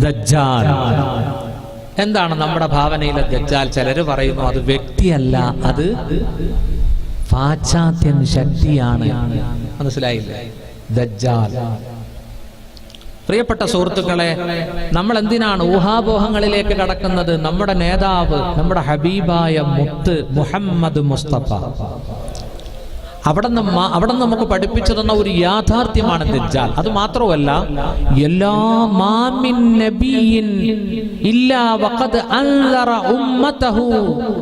ദജ്ജാൽ. എന്താണ് നമ്മുടെ ഭാവനയിലെ ദജ്ജാൽ? ചിലര് പറയുന്നു അത് വ്യക്തിയല്ല, അത് പാശ്ചാത്യൻ ശക്തിയാണ്. മനസ്സിലായില്ലേ? ദജ്ജാൽ. പ്രിയപ്പെട്ട സുഹൃത്തുക്കളെ, നമ്മൾ എന്തിനാണ് ഊഹാപോഹങ്ങളിലേക്ക് കടക്കുന്നത്? നമ്മുടെ നേതാവ്, നമ്മുടെ ഹബീബായ മുത്ത് മുഹമ്മദ് മുസ്തഫ അവിടെ നമുക്ക് പഠിപ്പിച്ചു തന്ന ഒരു യാഥാർത്ഥ്യമാണ് ദജ്ജാൽ. അത് മാത്രമല്ല, എല്ലാ മാമിൻ നബിയിൻ ഇല്ലാ വഖദ് അൻദറ ഉമ്മതഹു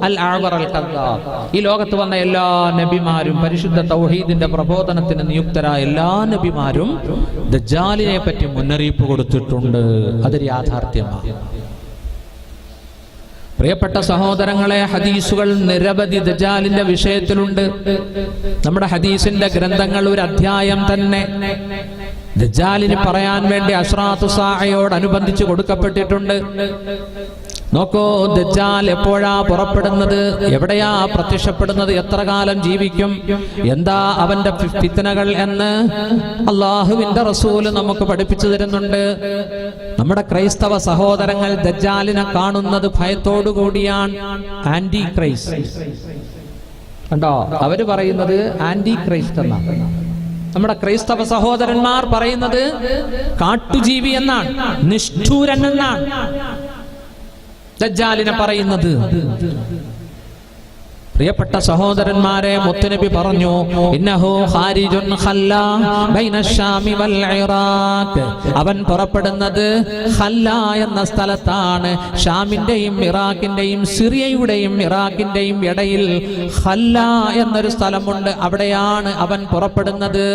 അൽ അഅ്വർ അൽ കദ്ദാബ്. ഈ ലോകത്ത് വന്ന എല്ലാ നബിമാരും, പരിശുദ്ധ തൗഹീദിന്റെ പ്രബോധനത്തിന് നിയുക്തരായ എല്ലാ നബിമാരും ദജ്ജാലിനെ പറ്റി മുന്നറിയിപ്പ് കൊടുത്തിട്ടുണ്ട്. അതൊരു യാഥാർത്ഥ്യമാണ്. പ്രിയപ്പെട്ട സഹോദരങ്ങളെ, ഹദീസുകൾ നിരവധി ദജ്ജാലിന്റെ വിഷയത്തിലുണ്ട്. നമ്മുടെ ഹദീസിന്റെ ഗ്രന്ഥങ്ങൾ ഒരു അധ്യായം തന്നെ ദജ്ജാലിന് പറയാൻ വേണ്ടി അശ്റാത്തു സാഅയോടനുബന്ധിച്ച് കൊടുക്കപ്പെട്ടിട്ടുണ്ട്. നോക്കൂ, ദജ്ജാൽ എപ്പോഴാ പുറപ്പെടുന്നത്, എവിടെയാ പ്രത്യക്ഷപ്പെടുന്നത്, എത്ര കാലം ജീവിക്കും, എന്താ അവന്റെ ഫിത്നകൾ എന്ന് അള്ളാഹുവിന്റെ റസൂല് നമുക്ക് പഠിപ്പിച്ചു തരുന്നുണ്ട്. നമ്മുടെ ക്രൈസ്തവ സഹോദരങ്ങൾ ദജ്ജാലിനെ കാണുന്നത് ഭയത്തോടുകൂടിയാണ്. ആന്റി ക്രൈസ്റ്റ് കണ്ടോ, അവര് പറയുന്നത് ആന്റി ക്രൈസ്റ്റ് എന്നാണ്. നമ്മുടെ ക്രൈസ്തവ സഹോദരന്മാർ പറയുന്നത് കാട്ടുജീവി എന്നാണ്, നിഷ്ഠൂരൻ എന്നാണ് ദജ്ജാലിനെ പറയുന്നത്. പ്രിയപ്പെട്ട സഹോദരന്മാരെ, മുത്തുനബി പറഞ്ഞു, ഇന്നഹു ഖാരിജുൻ ഖല്ലാ ബൈന ശാമി വൽ ഇറാഖ്. അവൻ പുറപ്പെടുന്നത് ഖല്ലാ എന്ന സ്ഥലത്താണ്. ഷാമിന്റെയും ഇറാഖിന്റെയും, സിറിയയുടെയും ഇറാഖിന്റെയും ഇടയിൽ ഖല്ലാ എന്നൊരു സ്ഥലമുണ്ട്. അവിടെയാണ് അവൻ പുറപ്പെടുന്നത്.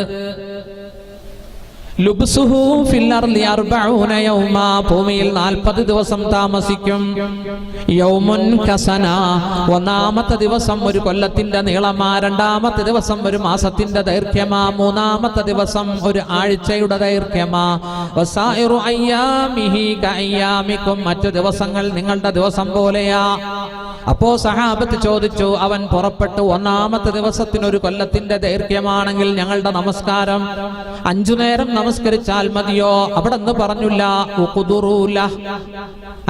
ലുബ്സുഹു ഫിൽ അർളി 40 യൗമാ. ഭൂമിയിൽ 40 ദിവസം താമസിക്കും. യൗമുൻ കസന. ഒന്നാമത്തെ ദിവസം ഒരു കൊല്ലത്തിന്റെ നീളമാ, രണ്ടാമത്തെ ദിവസം ഒരു മാസത്തിന്റെ ദൈർഘ്യമാ, മൂന്നാമത്തെ ദിവസം ഒരു ആഴ്ചയുടെ ദൈർഘ്യമാ. വസായിറു അയ്യാമിഹി കഅയ്യാമിക്കും. മറ്റു ദിവസങ്ങൾ നിങ്ങളുടെ ദിവസം പോലെയാ. അപ്പോ സഹാബത്ത് ചോദിച്ചു, അവൻ പുറപ്പെട്ടു ഒന്നാമത്തെ ദിവസത്തിന് ഒരു കൊല്ലത്തിന്റെ ദൈർഘ്യമാണെങ്കിൽ ഞങ്ങളുടെ നമസ്കാരം 5 നേരം നമസ്കരിച്ചാൽ മതിയോ? അവിടെ നിന്ന് പറഞ്ഞില്ല,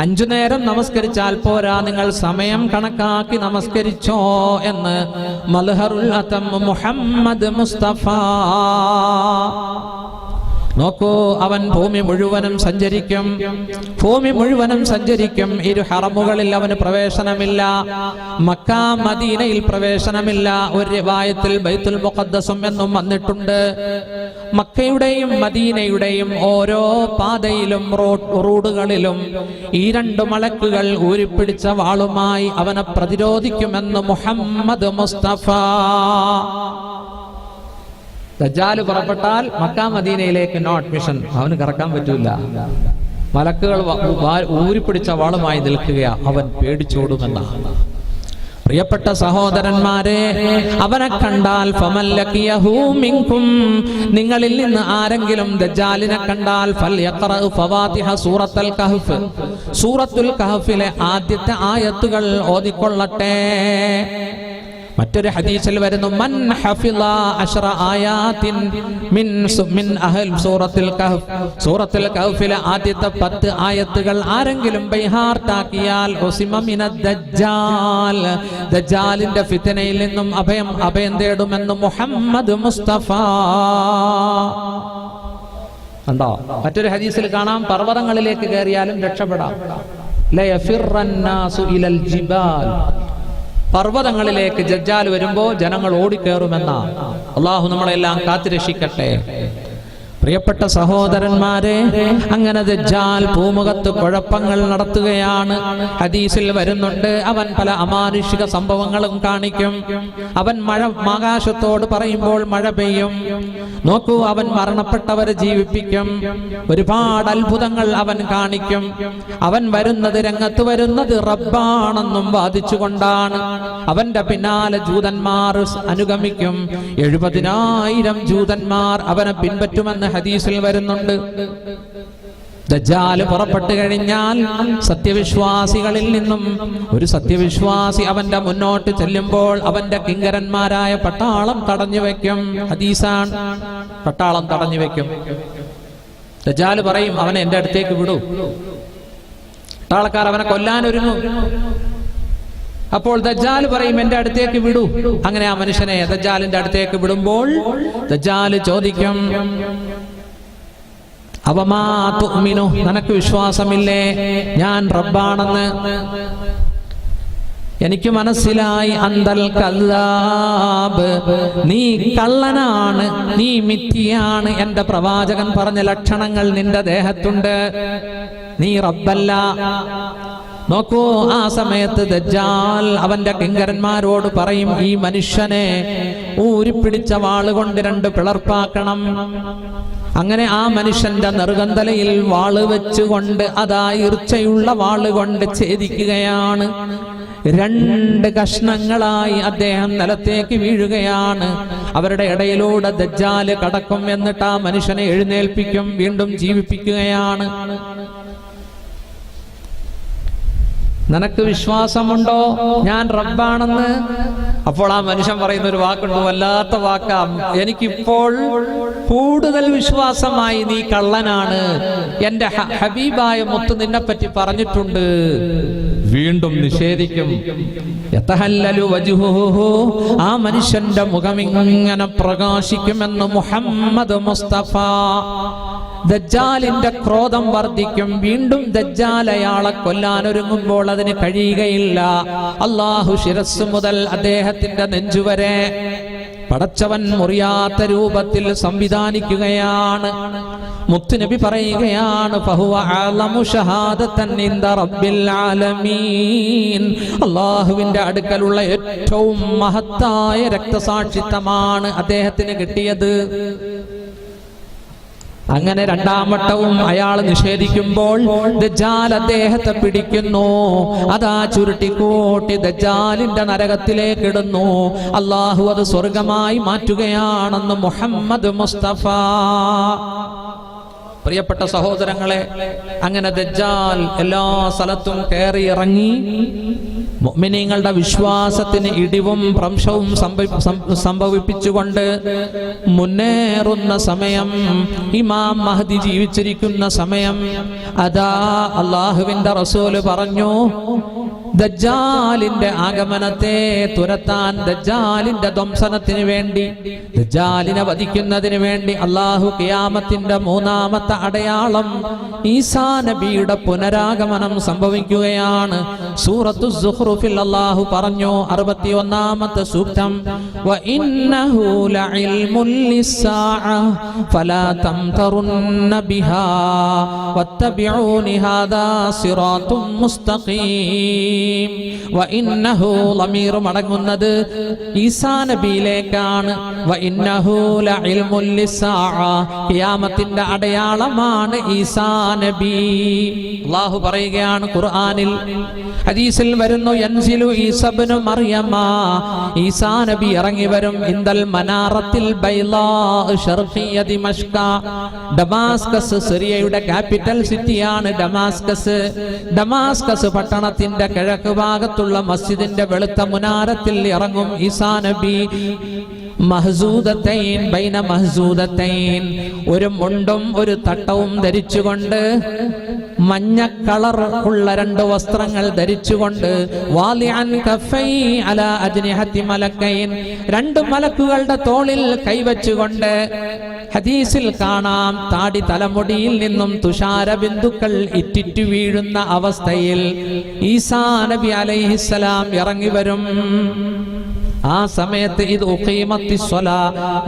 5 നേരം നമസ്കരിച്ചാൽ പോരാ, നിങ്ങൾ സമയം കണക്കാക്കി നമസ്കരിച്ചോ എന്ന് മൽഹറുൽ അതം മുഹമ്മദ് മുസ്തഫ. നോക്കൂ, അവൻ ഭൂമി മുഴുവനും സഞ്ചരിക്കും. ഭൂമി മുഴുവനും സഞ്ചരിക്കും. ഇരു ഹറമുകളിൽ അവന് പ്രവേശനമില്ല. മക്ക മദീനയിൽ പ്രവേശനമില്ല. ഒരു റിവായത്തിൽ ബൈത്തുൽ മുഖദ്ദസും എന്നും വന്നിട്ടുണ്ട്. മക്കയുടെയും മദീനയുടെയും ഓരോ പാതയിലും റോഡുകളിലും ഈ 2 മലക്കുകൾ ഊരിപ്പിടിച്ച വാളുമായി അവനെ പ്രതിരോധിക്കുമെന്ന് മുഹമ്മദ് മുസ്തഫ. ദജ്ജാൽ പുറപ്പെട്ടാൽ മക്ക മദീനയിലേക്ക് നോ അഡ്മിഷൻ. അവന് കറക്കാൻ പറ്റൂല. മലക്കുകൾ ഊരിപ്പിടിച്ച വാളുമായി നിൽക്കുകയാ. അവൻ പേടിച്ചോടുമെന്നാണ്. പ്രിയപ്പെട്ട സഹോദരന്മാരെ, അവനെ കണ്ടാൽ ഫമല്ലകിയഹു മിൻകും. നിങ്ങളിൽ നിന്ന് ആരെങ്കിലും ദജ്ജാലിനെ കണ്ടാൽ ഫൽയഖറ ഫവാതിഹ സൂറത്തുൽ കഹ്ഫ്. സൂറത്തുൽ കഹ്ഫിലെ ആദ്യത്തെ ആയത്തുകൾ ഓതിക്കൊള്ളട്ടെ. മറ്റൊരു ഹദീസിൽ വരുന്നു, മൻ ഹഫിള 10 ആയാത്തിൻ മിൻ അഹ്ൽ സൂറത്തുൽ കഹ്ഫ്. സൂറത്തുൽ കഹ്ഫിലെ ആദ്യത്തെ 10 ആയത്തുകൾ ആരെങ്കിലും ബൈഹാർട്ടാക്കിയാൽ ഉസിമ മിനദ് ദജ്ജാൽ. ദജ്ജാലിന്റെ ഫിത്നയിൽ നിന്നും അഭയം തേടുമെന്ന് മുഹമ്മദ് മുസ്തഫ. കണ്ടോ? മറ്റൊരു ഹദീസിൽ കാണാം, പർവ്വതങ്ങളിലേക്ക് കയറിയാലും രക്ഷപ്പെടാം. ലയഫിറന്നാസു ഇലൽ ജിബാൽ. പർവ്വതങ്ങളിലേക്ക് ദജ്ജാൽ വരുമ്പോ ജനങ്ങൾ ഓടിക്കേറുമെന്ന. അള്ളാഹു നമ്മളെല്ലാം കാത്തുരക്ഷിക്കട്ടെ. പ്രിയപ്പെട്ട സഹോദരന്മാരെ, അങ്ങനെ ദജ്ജാൽ ഭൂമുഖത്ത് കുഴപ്പങ്ങൾ നടത്തുകയാണ്. ഹദീസിൽ വരുന്നുണ്ട്, അവൻ പല അമാനുഷിക സംഭവങ്ങളും കാണിക്കും. അവൻ ആകാശത്തോട് പറയുമ്പോൾ മഴ പെയ്യും. നോക്കൂ, അവൻ മരണപ്പെട്ടവരെ ജീവിപ്പിക്കും. ഒരുപാട് അത്ഭുതങ്ങൾ അവൻ കാണിക്കും. അവൻ രംഗത്ത് വരുന്നത് റബ്ബാണെന്നും വാദിച്ചുകൊണ്ടാണ്. അവന്റെ പിന്നാലെ ജൂതന്മാർ അനുഗമിക്കും. 70,000 ജൂതന്മാർ അവനെ പിൻപറ്റുമെന്ന് ഹദീസിൽ വരുന്നുണ്ട്. ദജ്ജാൽ പുറപ്പെട്ടു കഴിഞ്ഞാൽ സത്യവിശ്വാസികളിൽ നിന്നും ഒരു സത്യവിശ്വാസി അവന്റെ മുന്നോട്ട് ചെല്ലുമ്പോൾ അവന്റെ കിങ്കരന്മാരായ പട്ടാളം തടഞ്ഞു വെക്കും. ഹദീസാണ്, പട്ടാളം തടഞ്ഞു വെക്കും. ദജ്ജാൽ പറയും, അവനെ എന്റെ അടുത്തേക്ക് വിടൂ. പട്ടാളക്കാർ അവനെ കൊല്ലാനൊരുങ്ങും. അപ്പോൾ ദജ്ജാൽ പറയും, എന്റെ അടുത്തേക്ക് വിടൂ. അങ്ങനെ ആ മനുഷ്യനെ ദജ്ജാലിന്റെ അടുത്തേക്ക് വിടുമ്പോൾ ദജ്ജാൽ ചോദിക്കും, അവമാ തുഅ്മിനു, നിനക്ക് വിശ്വാസമില്ലേ ഞാൻ റബ്ബാണെന്ന്? എനിക്ക് മനസ്സിലായി, അന്തൽ കല്ലാബ്, നീ കള്ളനാണ്, നീ മിഥ്യയാണ്. എന്റെ പ്രവാചകൻ പറഞ്ഞ ലക്ഷണങ്ങൾ നിന്റെ ദേഹത്തുണ്ട്, നീ റബ്ബല്ല. നോക്കൂ, ആ സമയത്ത് ദജ്ജാൽ അവന്റെ കിങ്കരന്മാരോട് പറയും, ഈ മനുഷ്യനെ ഊരിപ്പിടിച്ച വാളുകൊണ്ട് 2 പിളർപ്പാക്കണം. അങ്ങനെ ആ മനുഷ്യന്റെ നെറുകന്തലയിൽ വാള് വെച്ചുകൊണ്ട്, അതാ ഈർച്ചയുള്ള വാളുകൊണ്ട് ഛേദിക്കുകയാണ്. 2 കഷ്ണങ്ങളായി അദ്ദേഹം നിലത്തേക്ക് വീഴുകയാണ്. അവരുടെ ഇടയിലൂടെ ദജ്ജാല് കടക്കും. എന്നിട്ട് ആ മനുഷ്യനെ എഴുന്നേൽപ്പിക്കും, വീണ്ടും ജീവിപ്പിക്കുകയാണ്. നിനക്ക് വിശ്വാസമുണ്ടോ ഞാൻ റബ്ബാണെന്ന്? അപ്പോൾ ആ മനുഷ്യൻ പറയുന്ന ഒരു വാക്കുണ്ട്, വല്ലാത്ത വാക്കാ, എനിക്കിപ്പോൾ കൂടുതൽ വിശ്വാസമായി, നീ കള്ളനാണ്, എന്റെ ഹബീബായ മുത്ത് നിന്നെപ്പറ്റി പറഞ്ഞിട്ടുണ്ട്. വീണ്ടും നിഷേധിക്കും. യതഹല്ലലു വജ്ഹുഹു, ആ മനുഷ്യന്റെ മുഖം ഇങ്ങനെ പ്രകാശിക്കുമെന്ന് മുഹമ്മദ് മുസ്തഫ. ദജ്ജാലിന്റെ ക്രോധം വർദ്ധിക്കും. വീണ്ടും ദജ്ജാൽ അയാളെ കൊല്ലാനൊരുങ്ങുമ്പോൾ അതിന് കഴിയുകയില്ല. അല്ലാഹു ശിരസ് മുതൽ അദ്ദേഹത്തിന്റെ നെഞ്ചുവരെ പടച്ചവൻ മുറിയാത്ത രൂപത്തിൽ സംവിധാനിക്കുകയാണ്. മുത്തുനബി പറയുകയാണ്, ഫഹുവ അഅലമു ഷഹാദതൻ ഇൻദ റബ്ബിൽ ആലമീൻ, അല്ലാഹുവിന്റെ അടുക്കലുള്ള ഏറ്റവും മഹത്തായ രക്തസാക്ഷിത്വമാണ് അദ്ദേഹത്തിന് കിട്ടിയത്. അങ്ങനെ 2ാം വട്ടവും അയാൾ നിഷേധിക്കുമ്പോൾ ദജ്ജാൽ അദ്ദേഹത്തെ പിടിക്കുന്നു. അതാ ചുരുട്ടിക്കൂട്ടി ദജ്ജാലിന്റെ നരകത്തിലേക്ക് ഇടുന്നു. അല്ലാഹു അത് സ്വർഗമായി മാറ്റുകയാണെന്ന് മുഹമ്മദ് മുസ്തഫ. പ്രിയപ്പെട്ട സഹോദരങ്ങളെ, അങ്ങനെ ദജ്ജാൽ എല്ലാ സ്ഥലത്തും കയറി ഇറങ്ങി മുഅ്മിനീങ്ങളുടെ വിശ്വാസത്തിന് ഇടിവും ഭ്രംശവും സംഭവിപ്പിച്ചുകൊണ്ട് മുന്നേറുന്ന സമയം, ഇമാം മഹ്ദി ജീവിച്ചിരിക്കുന്ന സമയം, അതാ അല്ലാഹുവിന്റെ റസൂല് പറഞ്ഞു, ദജ്ജാലിന്റെ ആഗമനത്തെ തുരത്താൻ, ദജ്ജാലിന്റെ ധ്വംസനത്തിന് വേണ്ടി, ദജ്ജാലിനെ വധിക്കുന്നതിന് വേണ്ടി അല്ലാഹു ഖിയാമത്തിന്റെ 3ാമത്തെ അടയാളം ഈസാ നബിയുടെ പുനരാഗമനം സംഭവിക്കുകയാണ്. സൂറത്തു സുഖ്റുഫിൽ അല്ലാഹു പറഞ്ഞു, 61ാമത്തെ സൂക്തം, വഇന്നഹു ലഇൽമുൻ ലിസ്സാഅ ഫലാ തംതറുന്ന ബിഹാ വത്തബിഊനി ഹാദാ സിറാത്തും മുസ്തഖീം. വഇന്നഹു ലമീർ മടങ്ങുന്നത് ഈസാ നബിയിലേക്കാണ്. വഇന്നഹു ലഇൽമുൻ ലിസ്സാഅ, ഖിയാമത്തിന്റെ അടയാളമാണ് ഈസാ നബി. അല്ലാഹു പറയുകയാണ് ഖുർആനിൽ, ഹദീസിൽ വരുന്നു, യൻസിലു ഈസാ ഇബ്നു മറിയമ, ഈസാ നബി ഇറങ്ങി വരും, ഇൻദൽ മനാറത്തിൽ ബൈളാ ശർഖിയ ദിമഷ്ക, ഡമാസ്കസ്, സിറിയയുടെ ക്യാപിറ്റൽ സിറ്റിയാണ് ഡമാസ്കസ്. ഡമാസ്കസ് പട്ടണത്തിന്റെ കിഴക്ക് ഭാഗത്തുള്ള മസ്ജിദിന്റെ വെളുത്ത മുനാരത്തിൽ ഇറങ്ങും ഈസാ നബി. മഹ്സൂദത്തൈൻ ബൈന മഹ്സൂദത്തൈൻ, ഒരു മുണ്ടും ഒരു തട്ടവും ധരിച്ചുകൊണ്ട്, മഞ്ഞ കളർ ഉള്ള 2 വസ്ത്രങ്ങൾ ധരിച്ചുകൊണ്ട്, വാലിഅൻ കഫൈ അലാ അജ്നിഹത്തി മലക്കൈൻ, 2 മലക്കുകളുടെ തോളിൽ കൈവച്ചുകൊണ്ട്. ഹദീസിൽ കാണാം, താടി തലമുടിയിൽ നിന്നും തുഷാര ബിന്ദുക്കൾ ഇറ്റിറ്റു വീഴുന്ന അവസ്ഥയിൽ ഈസാ നബി അലൈഹിസ്സലാം ഇറങ്ങി വരും. ആ സമയത്ത് ഇത് ഉഖീമത്തിസ്സലാ,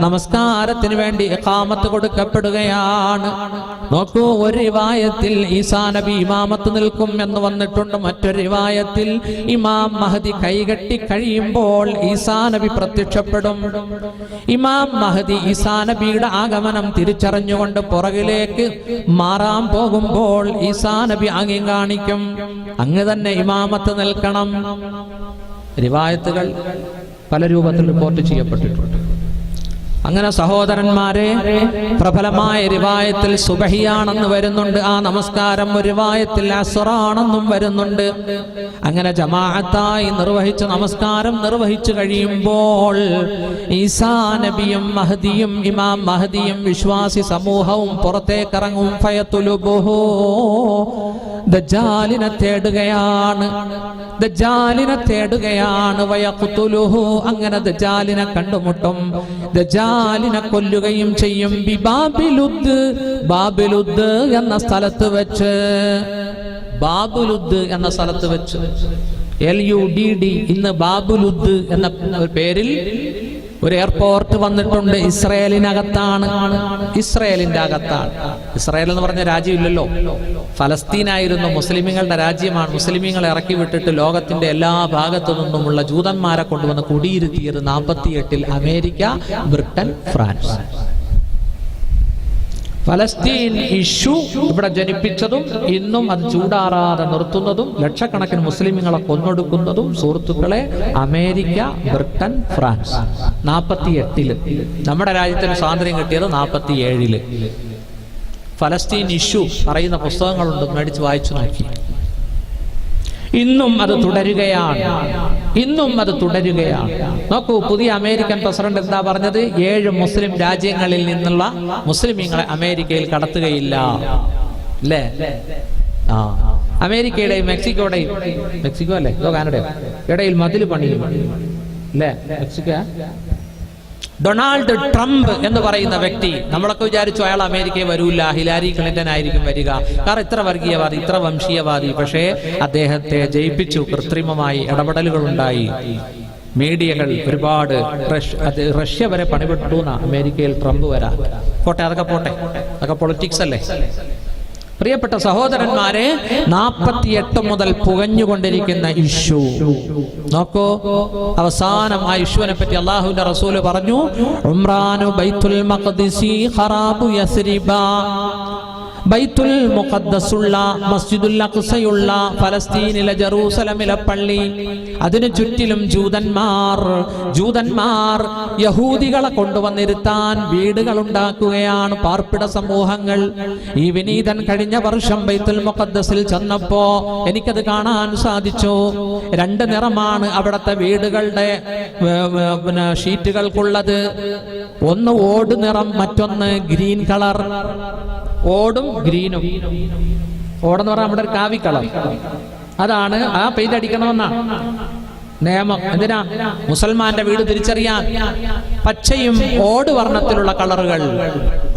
നമസ്കാരത്തിന് വേണ്ടി ഇഖാമത്ത് കൊടുക്കപ്പെടുകയാണ്. നോക്കൂ, ഒരു റിവായത്തിൽ ഈസാ നബി ഇമാമത്ത് നിൽക്കും എന്ന് വന്നിട്ടുണ്ട്. മറ്റൊരു റിവായത്തിൽ ഇമാം മഹ്ദി കൈകെട്ടി കഴിയുമ്പോൾ ഈസാ നബി പ്രത്യക്ഷപ്പെടും. ഇമാം മഹ്ദി ഈസാ നബിയുടെ ആഗമനം തിരിച്ചറിഞ്ഞുകൊണ്ട് പുറകിലേക്ക് മാറാൻ പോകുമ്പോൾ ഈസാ നബി ആംഗ്യം കാണിക്കും, അങ്ങ് തന്നെ ഇമാമത്ത് നിൽക്കണം. റിവായത്തുകൾ പല രൂപത്തിൽ റിപ്പോർട്ട് ചെയ്യപ്പെട്ടിട്ടുണ്ട്. അങ്ങനെ സഹോദരന്മാരെ, പ്രബലമായ റിവായത്തിൽ സുബഹിയാണെന്ന് വരുന്നുണ്ട്, ആ നമസ്കാരം ഒരു റിവായത്തിൽ അസ്റാണെന്നും വരുന്നുണ്ട്. അങ്ങനെ ജമാഅത്തായി നിർവഹിച്ച നമസ്കാരം നിർവഹിച്ചു കഴിയുമ്പോൾ ഈസാ നബിയും മഹ്ദിയും ഇമാം മഹ്ദിയും വിശ്വാസി സമൂഹവും പുറത്തേക്കിറങ്ങും. ഫയതുലുബുഹു, ദജ്ജാലിനെ തേടുകയാണ്, ദജ്ജാലിനെ തേടുകയാണ്. വയഖ്തുലുഹു, അങ്ങനെ ദജ്ജാലിനെ കണ്ടുമുട്ടും, ദജ്ജാലിനെ കൊല്ലുകയും ചെയ്യും. ബിബാബിലുദ്, ബാബിലുദ് എന്ന സ്ഥലത്ത് വെച്ച്, ബാബുലുദ് എന്ന സ്ഥലത്ത് വെച്ച്, LUDD, ഇന്ന് ബാബുലുദ് എന്ന പേരിൽ ഒരു എയർപോർട്ട് വന്നിട്ടുണ്ട്. ഇസ്രയേലിനകത്താണ്, ഇസ്രയേലിന്റെ അകത്താണ്. ഇസ്രയേൽ എന്ന് പറഞ്ഞ രാജ്യമില്ലല്ലോ, ഫലസ്തീനായിരുന്നു മുസ്ലിമീങ്ങളുടെ രാജ്യമാണ്. മുസ്ലിമീങ്ങളെ ഇറക്കി വിട്ടിട്ട് ലോകത്തിന്റെ എല്ലാ ഭാഗത്തു നിന്നുമുള്ള ജൂതന്മാരെ കൊണ്ടുവന്ന് കുടിയിരുത്തിയത് 48-ൽ അമേരിക്ക, ബ്രിട്ടൻ, ഫ്രാൻസ്. ഫലസ്തീൻ ഇഷ്യൂ ഇവിടെ ജനിപ്പിച്ചതും ഇന്നും അത് ചൂടാറാതെ നിർത്തുന്നതും ലക്ഷക്കണക്കിന് മുസ്ലിമുകളെ കൊന്നൊടുക്കുന്നതും സുഹൃത്തുക്കളെ അമേരിക്ക, ബ്രിട്ടൻ, ഫ്രാൻസ്. 48-ല്. നമ്മുടെ രാജ്യത്തിന് സ്വാതന്ത്ര്യം കിട്ടിയത് 47-ല്. ഫലസ്തീൻ ഇഷ്യൂ പറയുന്ന പുസ്തകങ്ങളുണ്ട്, മേടിച്ച് വായിച്ചു നോക്കി. ഇന്നും അത് തുടരുകയാണ്, ഇന്നും അത് തുടരുകയാണ്. നോക്കൂ, പുതിയ അമേരിക്കൻ പ്രസിഡന്റ് എന്താ പറഞ്ഞത്? 7 മുസ്ലിം രാജ്യങ്ങളിൽ നിന്നുള്ള മുസ്ലിമീങ്ങളെ അമേരിക്കയിൽ കടത്തുകയില്ല, അല്ലേ? അമേരിക്കയുടെയും മെക്സിക്കോയുടെയും, മെക്സിക്കോ അല്ലേ അതോ കാനഡയോ ഇടയിൽ മതിൽ പണിയും, അല്ലേ? മെക്സിക്കോ. ഡൊണാൾഡ് ട്രംപ് എന്ന് പറയുന്ന വ്യക്തി, നമ്മളൊക്കെ വിചാരിച്ചു അയാൾ അമേരിക്കയിൽ വരൂല, ഹിലാരി ക്ലിന്റൺ ആയിരിക്കും വരിക, കാരണം ഇത്ര വർഗീയവാദി, ഇത്ര വംശീയവാദി. പക്ഷേ അദ്ദേഹത്തെ ജയിപ്പിച്ചു. കൃത്രിമമായി ഇടപെടലുകൾ ഉണ്ടായി, മീഡിയകൾ ഒരുപാട്. റഷ്യ വരെ പണിപെട്ടു അമേരിക്കയിൽ ട്രംപ് വരാൻ. പോട്ടെ, അതൊക്കെ പോട്ടെ, അതൊക്കെ പൊളിറ്റിക്സ് അല്ലേ. പ്രിയപ്പെട്ട സഹോദരന്മാരെ, 48 മുതൽ പുകഞ്ഞുകൊണ്ടിരിക്കുന്ന ഇഷ്യൂ നോക്കൂ. അവസാനം ആ ഇഷ്യൂവിനെ പറ്റി അല്ലാഹുവിന്റെ റസൂല് പറഞ്ഞു, ഉംറാനു ബൈത്തുൽ മഖ്ദിസി ഖറാബു യസ്രിബ. ബൈത്തുൽ മുഖദ്ദസുള്ള, മസ്ജിദുൽ അഖ്സയുള്ള ഫലസ്തീനിലെ ജെറൂസലമിലെ പള്ളി, അതിനു ചുറ്റിലും ജൂതന്മാർ യഹൂദികളെ കൊണ്ടുവന്നിരുത്താൻ വീടുകൾ ഉണ്ടാക്കുകയാണ്, പാർപ്പിട സമൂഹങ്ങൾ. ഈ വിനീതൻ കഴിഞ്ഞ വർഷം ബൈത്തുൽ മുഖദ്ദസിൽ ചെന്നപ്പോ എനിക്കത് കാണാൻ സാധിച്ചു. 2 നിറമാണ് അവിടുത്തെ വീടുകളുടെ ഷീറ്റുകൾക്കുള്ളത്. ഒന്ന് ഓട് നിറം, മറ്റൊന്ന് ഗ്രീൻ കളർ. ഓടും ഗ്രീനും. ഓടെന്ന് പറഞ്ഞാൽ നമ്മുടെ ഒരു കാവി കളർ, അതാണ്. ആ പെയിന്റ് അടിക്കണമെന്നാണ് നിയമം. എന്തിനാ? മുസൽമാന്റെ വീട് തിരിച്ചറിയാൻ. പച്ചയും ഓട് വർണ്ണത്തിലുള്ള കളറുകൾ.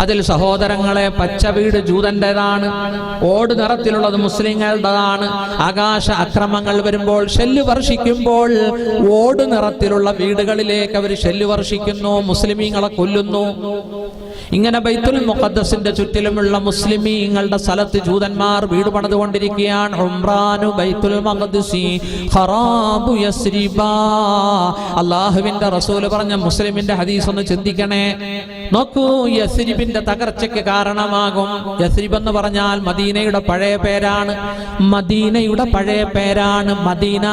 അതിൽ സഹോദരങ്ങളെ, പച്ച വീട് ജൂതന്റേതാണ്, ഓട് നിറത്തിലുള്ളത് മുസ്ലിങ്ങളുടേതാണ്. ആകാശ അക്രമങ്ങൾ വരുമ്പോൾ, ഷെല്ല് വർഷിക്കുമ്പോൾ ഓട് നിറത്തിലുള്ള വീടുകളിലേക്ക് അവർ ഷെല്ല് വർഷിക്കുന്നു, മുസ്ലിമീങ്ങളെ കൊല്ലുന്നു. ഇങ്ങനെ ബൈത്തുൽ മുഖദ്ദസിന്റെ ചുറ്റിലുമുള്ള മുസ്ലിമീങ്ങളുടെ സ്ഥലത്ത് ജൂതന്മാർ വീട് പണിതുകൊണ്ടിരിക്കുകയാണ്. ഉംറാനു ബൈത്തുൽ മഖ്ദിസി ഖറാബു യസ്രിബ. അല്ലാഹുവിന്റെ റസൂല് പറഞ്ഞ മുസ്ലിമിന്റെ ഹദീസ് ഒന്ന് ചിന്തിക്കണേ. നോക്കൂ, യസ്രിബിന്റെ തകർച്ചയ്ക്ക് കാരണമാകും. യസ്രിബ് എന്ന് പറഞ്ഞാൽ മദീനയുടെ പഴയ പേരാണ്, മദീനയുടെ പഴയ പേരാണ്. മദീന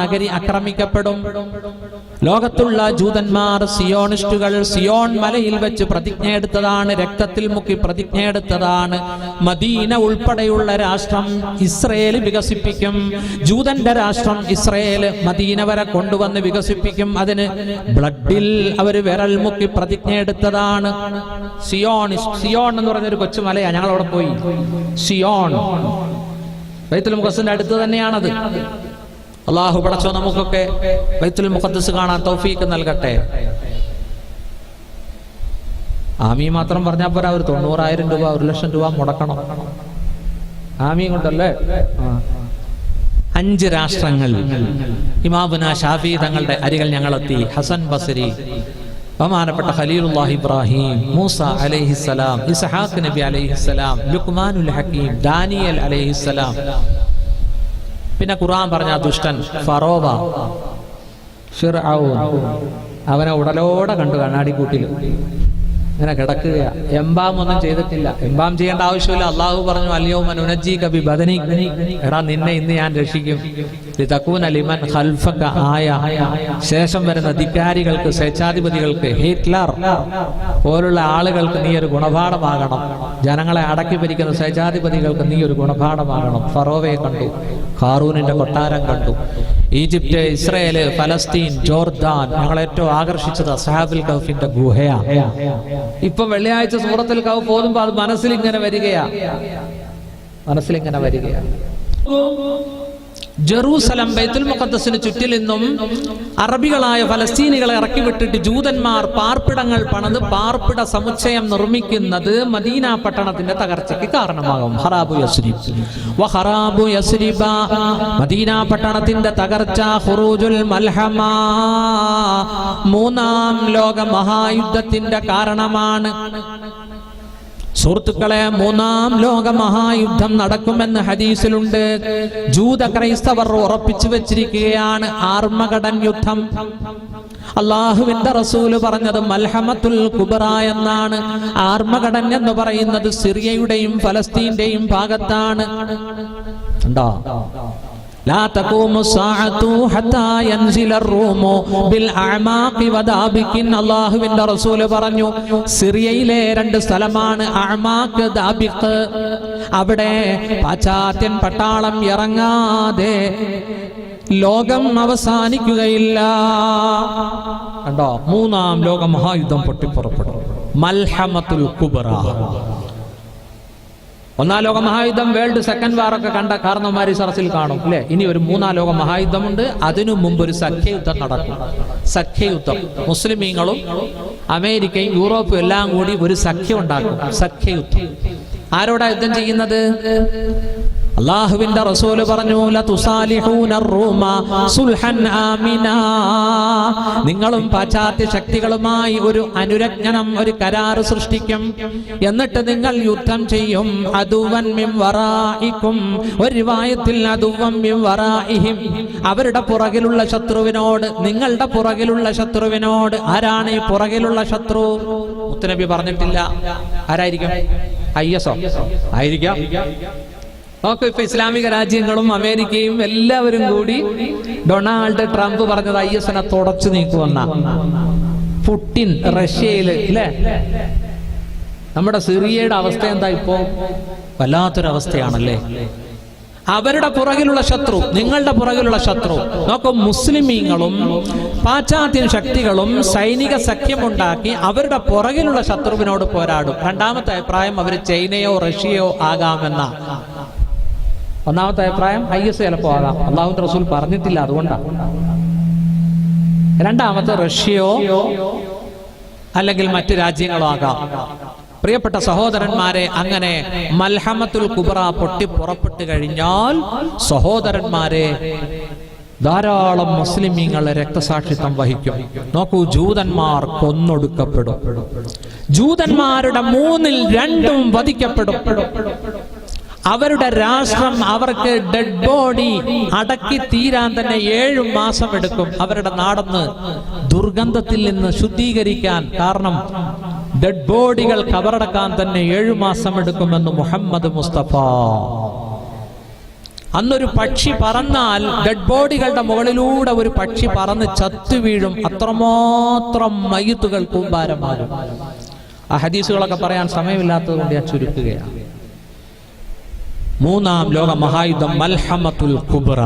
നഗരി ആക്രമിക്കപ്പെടും. ലോകത്തുള്ള ജൂതന്മാർ, സിയോണിസ്റ്റുകൾ സിയോൺ മലയിൽ വെച്ച് പ്രതിജ്ഞ എടുത്തതാണ്, രക്തത്തിൽ മുക്കി പ്രതിജ്ഞ എടുത്തതാണ്. മദീന ഉൾപ്പെടെയുള്ള രാഷ്ട്രം ഇസ്രയേൽ വികസിപ്പിക്കും. ജൂതന്റെ രാഷ്ട്രം ഇസ്രയേൽ മദീന വരെ കൊണ്ടുവന്ന് വികസിപ്പിക്കും. അതിന് ബ്ലഡിൽ അവർ വിരൽ മുക്കി പ്രതിജ്ഞ എടുത്തതാണ്. സിയോൺ എന്ന് പറഞ്ഞൊരു കൊച്ചുമലയാ, ഞങ്ങൾ അവിടെ പോയി. സിയോൺ ബൈത്തുൽ മുഖദ്ദസിന്റെ അടുത്ത് തന്നെയാണത്. അല്ലാഹു പടച്ചോ നമുക്കൊക്കെ ബൈത്തുൽ മുഖദ്ദസ് കാണാൻ തൗഫീഖ് നൽകട്ടെ. ആമീൻ മാത്രം പറഞ്ഞാൽ പോരാ, ഒരു 90,000 രൂപ, 1,00,000 രൂപ മുടക്കണം. ആമീൻ കൊണ്ടല്ലേ. 5 രാഷ്ട്രങ്ങൾ. ഇമാമുന ഷാഫി തങ്ങളുടെ അരികൾ ഞങ്ങളെത്തി. ഹസൻ ബസരി, ബഹുമാനപ്പെട്ട ഖലീലുല്ലാഹി ഇബ്രാഹിം, മൂസ അലൈഹിസ്സലാം, ഇസ്ഹാഖ് നബി അലൈഹിസ്സലാം, ലുഖ്മാനുൽ ഹക്കീം, ദാനിയൽ അലൈഹിസ്സലാം. പിന്നെ ഖുർആൻ പറഞ്ഞ ദുഷ്ടൻ ഫറോവ, ഫിർഔൻ, അവനെ ഉടലോടെ കണ്ടു കണ്ണാടി കൂട്ടിൽ ഇങ്ങനെ കിടക്കുക. എംബാം ഒന്നും ചെയ്തിട്ടില്ല, എംബാം ചെയ്യേണ്ട ആവശ്യമില്ല. അള്ളാഹു പറഞ്ഞു, അൽയൗമ നുനജ്ജീക ബിബദനിക്, എടാ നിന്നെ ഇന്ന് ഞാൻ രക്ഷിക്കും. ലിതകൂന ലിമൻ ഖൽഫക ആയ, ശേഷം വരുന്ന ധിക്കാരികൾക്ക്, സ്വേച്ഛാധിപതികൾക്ക്, ഹിറ്റ്ലർ പോലുള്ള ആളുകൾക്ക് നീ ഒരു ഗുണപാഠമാകണം. ജനങ്ങളെ അടക്കി ഭരിക്കുന്ന സ്വേച്ഛാധിപതികൾക്ക് നീ ഒരു ഗുണപാഠമാകണം. ഫറോവയെ കണ്ടു, ഖാറൂനിന്റെ കൊട്ടാരം കണ്ടു. ഈജിപ്റ്റ്, ഇസ്രയേല്, ഫലസ്തീൻ, ജോർദാൻ. ഞങ്ങളെ ഏറ്റവും ആകർഷിച്ചത് അസ്ഹാബുൽ കഹ്ഫിന്റെ ഗുഹയാണ്. ഇപ്പൊ വെള്ളിയാഴ്ച സൂറത്തുൽ കഹ്ഫ് ഓതുമ്പോൾ അത് മനസ്സിലിങ്ങനെ വരികയാ. ജെറൂസലം ബൈത്തുൽ മുഖദ്ദസിന് ചുറ്റിൽ നിന്നും അറബികളായ ഫലസ്തീനികളെ ഇറക്കി വിട്ടിട്ട് ജൂതന്മാർ പാർപ്പിടങ്ങൾ പണിത് പാർപ്പിട സമുച്ചയം നിർമ്മിക്കുന്നത് മദീന പട്ടണത്തിന്റെ തകർച്ചയ്ക്ക് കാരണമാകും. ഖറാബു യസ്രിബ, മദീന പട്ടണത്തിന്റെ തകർച്ച, ഖുറൂജുൽ മൽഹമ, മൂന്നാം ലോക മഹായുദ്ധത്തിന്റെ കാരണമാണ്. സുഹൃത്തുക്കളെ, മൂന്നാം ലോക മഹായുദ്ധം നടക്കുമെന്ന് ഹദീസിലുണ്ട്. ജൂത ക്രൈസ്തവർ ഉറപ്പിച്ചു വെച്ചിരിക്കുകയാണ് ആർമഗഡൻ യുദ്ധം. അള്ളാഹുവിന്റെ റസൂല് പറഞ്ഞത് മൽഹമത്തുൽ കുബ്ര എന്നാണ്. ആർമഗഡൻ എന്ന് പറയുന്നത് സിറിയയുടെയും ഫലസ്തീന്റെയും ഭാഗത്താണ്. ഉണ്ടോ? لا تقوم الساعة حتى ينزل الروم بالأعماق وذابك. അല്ലാഹുവിന്റെ റസൂൽ പറഞ്ഞു, സിറിയയിലെ രണ്ട് സ്ഥലമാണ് അഅമാഖ്, ദാബിഖ്. അവിടെ പാശ്ചാത്യൻ പട്ടാളം ഇറങ്ങാതെ ലോകം അവസാനിക്കുകയില്ല. കണ്ടോ? മൂന്നാം ലോക മഹായുദ്ധം പൊട്ടിപ്പുറപ്പെടും. മൽഹമത്തുൽ കുബ്ര. ഒന്നാം ലോക മഹായുദ്ധം, വേൾഡ് സെക്കൻഡ് വാർ ഒക്കെ കണ്ട കാരണവന്മാർ സറസിൽ കാണും അല്ലെ? ഇനി ഒരു മൂന്നാം ലോക മഹായുദ്ധമുണ്ട്. അതിനു മുമ്പ് ഒരു സഖ്യയുദ്ധം നടക്കും. സഖ്യയുദ്ധം, മുസ്ലിമീങ്ങളും അമേരിക്കയും യൂറോപ്പും എല്ലാം കൂടി ഒരു സഖ്യം ഉണ്ടാക്കും. സഖ്യയുദ്ധം. ആരോടാ യുദ്ധം ചെയ്യുന്നത്? അല്ലാഹുവിന്റെ റസൂല് പറഞ്ഞു, ലതുസാലിഹൂന റൂമ സുൽഹൻ ആമിനാ. നിങ്ങളും പാശ്ചാത്യ ശക്തികളുമായി ഒരു അനുരഞ്ജനം, ഒരു കരാർ സൃഷ്ടിക്കും. എന്നിട്ട് നിങ്ങൾ യുദ്ധം ചെയ്യും. അദുവൻ മിൻ വറാഇക്കും, ഒരു റിവായത്തിൽ അദുവൻ മിൻ വറാഇഹിം, അവരുടെ പുറകിലുള്ള ശത്രുവിനോട്, നിങ്ങളുടെ പുറകിലുള്ള ശത്രുവിനോട്. ആരാണ് ഈ പുറകിലുള്ള ശത്രു? മുത്തുനബി പറഞ്ഞിട്ടില്ല. ആരായിരിക്കും? IS ആയിരിക്കാം. നോക്കൂ, ഇപ്പൊ ഇസ്ലാമിക രാജ്യങ്ങളും അമേരിക്കയും എല്ലാവരും കൂടി ഡൊണാൾഡ് ട്രംപ് പറഞ്ഞത് IS-നെ തുടച്ചു നീക്കുമെന്ന. പുടിൻ റഷ്യയില് അല്ലേ? നമ്മുടെ സിറിയയുടെ അവസ്ഥ എന്താ ഇപ്പോ? വല്ലാത്തൊരവസ്ഥയാണല്ലേ. അവരുടെ പുറകിലുള്ള ശത്രു, നിങ്ങളുടെ പുറകിലുള്ള ശത്രു. നോക്കൂ, മുസ്ലിമീങ്ങളും പാശ്ചാത്യ ശക്തികളും സൈനിക സഖ്യമുണ്ടാക്കി അവരുടെ പുറകിലുള്ള ശത്രുവിനോട് പോരാടും. രണ്ടാമത്തെ അഭിപ്രായം അവർ ചൈനയോ റഷ്യയോ ആകാമെന്ന. ഒന്നാമത്തെ അഭിപ്രായം IS ചിലപ്പോ ആകാം. അല്ലാഹുവിന്റെ റസൂൽ പറഞ്ഞിട്ടില്ല, അതുകൊണ്ടാണ്. രണ്ടാമത്തെ റഷ്യയോ അല്ലെങ്കിൽ മറ്റു രാജ്യങ്ങളോ ആകാം. പ്രിയപ്പെട്ട സഹോദരന്മാരെ, അങ്ങനെ മൽഹമത്തുൽ കുബ്ര പൊട്ടി പുറപ്പെട്ടു കഴിഞ്ഞാൽ സഹോദരന്മാരെ, ധാരാളം മുസ്ലിമീങ്ങൾ രക്തസാക്ഷിത്വം വഹിക്കും. നോക്കൂ, ജൂതന്മാർ കൊന്നൊടുക്കപ്പെടും. ജൂതന്മാരുടെ 2/3 വധിക്കപ്പെടും. അവരുടെ രാഷ്ട്രം, അവർക്ക് ഡെഡ് ബോഡി അടക്കി തീരാൻ തന്നെ 7 മാസം എടുക്കും. അവരുടെ നാടൊന്ന് ദുർഗന്ധത്തിൽ നിന്ന് ശുദ്ധീകരിക്കാൻ. കാരണം ഡെഡ് ബോഡികൾ കബറടക്കാൻ തന്നെ 7 മാസം എടുക്കുമെന്ന് മുഹമ്മദ് മുസ്തഫ. അന്നൊരു പക്ഷി പറന്നാൽ, ഡെഡ് ബോഡികളുടെ മുകളിലൂടെ ഒരു പക്ഷി പറന്ന് ചത്തു വീഴും. അത്രമാത്രം മയ്യിത്തുകൾ കൂമ്പാരമാകും. ആ ഹദീസുകളൊക്കെ പറയാൻ സമയമില്ലാത്തത് കൊണ്ട് ഞാൻ ചുരുക്കുകയാണ്. മൂന്നാം ലോക മഹായുദ്ധം മൽഹമത്തുൽ കുബ്ര.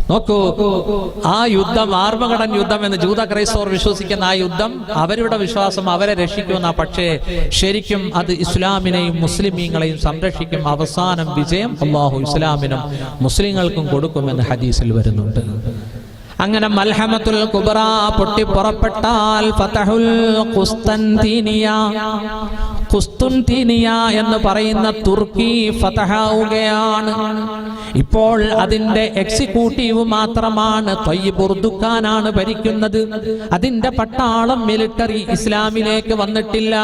നോക്കൂ, ആ യുദ്ധം ആർമഗഡൻ യുദ്ധം എന്ന് ജൂത ക്രൈസ്തവർ വിശ്വസിക്കുന്ന ആ യുദ്ധം, അവരുടെ വിശ്വാസം അവരെ രക്ഷിക്കുന്ന. പക്ഷേ ശരിക്കും അത് ഇസ്ലാമിനെയും മുസ്ലിമീങ്ങളെയും സംരക്ഷിക്കും. അവസാനം വിജയം അല്ലാഹു ഇസ്ലാമിനും മുസ്ലിങ്ങൾക്കും കൊടുക്കുമെന്ന് ഹദീസിൽ വരുന്നുണ്ട്. അങ്ങനെ മൽഹമത്തുൽ കുബ്ര പൊട്ടി പുറപ്പെട്ടാൽ ഫതഹുൽ ഖുസ്തൻതീനിയ, ഖുസ്തുൻതീനിയ എന്ന് പറയുന്ന തുർക്കി ഫതഹാവുകയാണ്. ഇപ്പോൾ അതിന്റെ എക്സിക്യൂട്ടീവ് മാത്രമാണ് തയ്യിബ് ഉർദുഖാനാണ് ഭരിക്കുന്നത്. അതിന്റെ പട്ടാളം, മിലിറ്ററി ഇസ്ലാമിലേക്ക് വന്നിട്ടില്ല.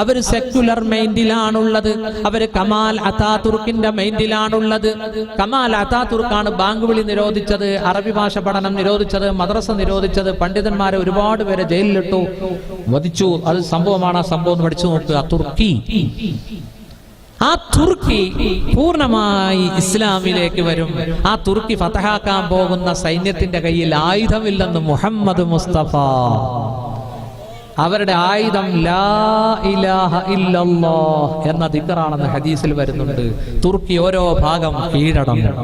അവർ സെക്യുലർ മൈൻഡിലാണുള്ളത്. അവർ കമാൽ അതാതുർക്കിന്റെ മൈൻഡിലാണുള്ളത്. കമാൽ അതാതുർക്കാണ് ബാങ്ക് വിളി നിരോധിച്ചത്, അറബി ഭാഷ പഠനം നിരോധിച്ചത്, മദ്രസ നിരോധിച്ചത്, പണ്ഡിതന്മാരെ ഒരുപാട് പേരെ ജയിലിലിട്ടു, വധിച്ചു. അത് സംഭവമാണ്. ആ സംഭവം പഠിച്ചു നോക്കുക. തുർക്കി, ആ തുർക്കി പൂർണ്ണമായി ഇസ്ലാമിലേക്ക് വരും. ആ തുർക്കി ഫതഹാക്കാൻ പോകുന്ന സൈന്യത്തിന്റെ കയ്യിൽ ആയുധമില്ലെന്ന് മുഹമ്മദ് മുസ്തഫ. അവരുടെ ആയുധം ലാ ഇലാഹ ഇല്ലല്ലാഹ് എന്ന ദിക്റാണെന്ന് ഹദീസിൽ വരുന്നുണ്ട്. തുർക്കി ഓരോ ഭാഗം കീഴടങ്ങും.